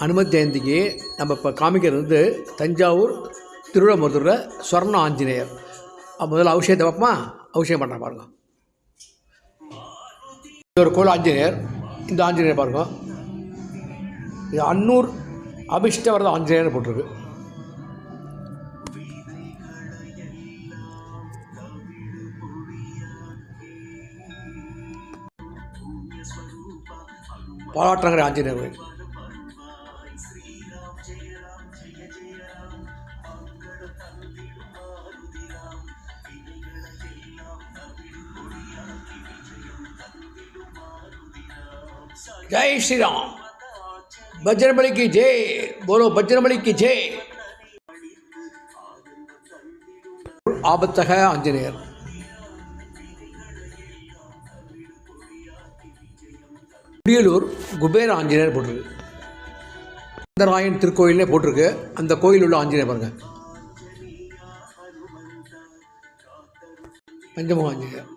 அனுமதி ஜெயந்திக்கு நம்ம இப்போ காமிக்கிறது வந்து தஞ்சாவூர் திருவிழாமதுரில் ஸ்வர்ண ஆஞ்சநேயர். முதல்ல அபிஷேகத்தை பார்ப்போமா? அபிஷேகம் பண்ணுறேன் பாருங்கள். இது ஒரு கோயில் ஆஞ்சநேயர். இந்த ஆஞ்சநேயர் பாருங்கள். இது அன்னூர் அபிஷ்டவரத ஆஞ்சநேயர் போட்டிருக்கு. பாலாற்றங்கரை ஆஞ்சநேயர் கோயில். जय श्री राम, बजरंगबली की जय, बोलो बजरंगबली की जय. ஆபத்தக ஆஞ்சநேயர். குடியலூர் குபேர ஆஞ்சநேயர் போட்டிருக்கு. ராயன் திருக்கோயிலே போட்டிருக்கு. அந்த கோயில் உள்ள ஆஞ்சநேயர் பாருங்க. பஞ்சமுக ஆஞ்சநேயர்.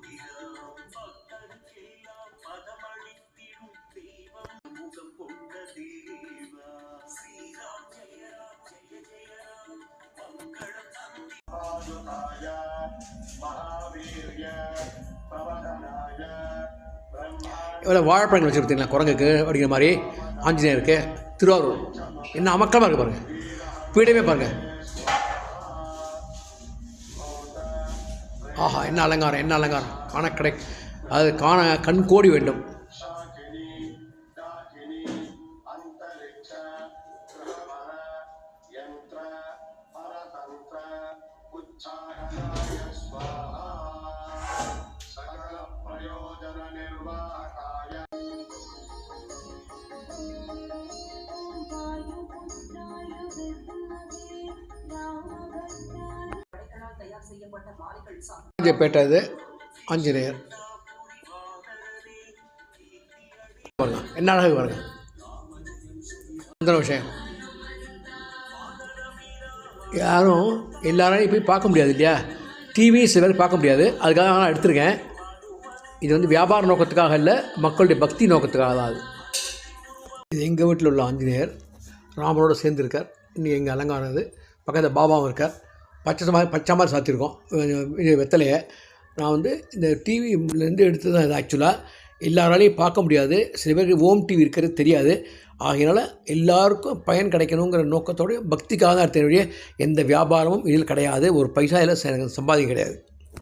எவ்வளோ வாழைப்பழங்கள் வச்சு பார்த்தீங்களா குரங்குக்கு அப்படிங்கிற மாதிரி ஆஞ்சநேயருக்கு. திருவாரூர் என்ன அமக்கமாக இருக்குது பாருங்கள். பீடமே பாருங்கள். ஆஹா, என்ன அலங்காரம், என்ன அலங்காரம்! காண அது காண கண் கோடி வேண்டும். பேட்டது ஆஞ்சநேயர் என்ன அழகு பாருங்க. அந்த விஷயம் யாரும் எல்லாரையும் போய் பார்க்க முடியாது இல்லையா? டிவி சிலர் பார்க்க முடியாது. அதுக்காக நான் எடுத்திருக்கேன். இது வந்து வியாபார நோக்கத்துக்காக இல்லை, மக்களுடைய பக்தி நோக்கத்துக்காக தான். அது இது எங்கள் வீட்டில் உள்ள ஆஞ்சநேயர் ராமனோடு சேர்ந்துருக்கார். இன்றைக்கி எங்கள் அலங்காரம். இது பக்கத்தில் பாபாவும் இருக்கார். பச்சை மாதிரி சாத்தியிருக்கோம் வெத்தலையை. நான் வந்து இந்த டிவிலேருந்து எடுத்து தான் இது. ஆக்சுவலாக எல்லாராலையும் பார்க்க முடியாது. சில பேருக்கு ஹோம் டிவி இருக்கிறது தெரியாது. ஆகையினால எல்லாருக்கும் பயன் கிடைக்கணுங்கிற நோக்கத்தோடு பக்திக்காக தான் எடுத்த வழியே எந்த வியாபாரமும் இதில் கிடையாது. ஒரு பைசா இதில் சம்பாதிக்க கிடையாது.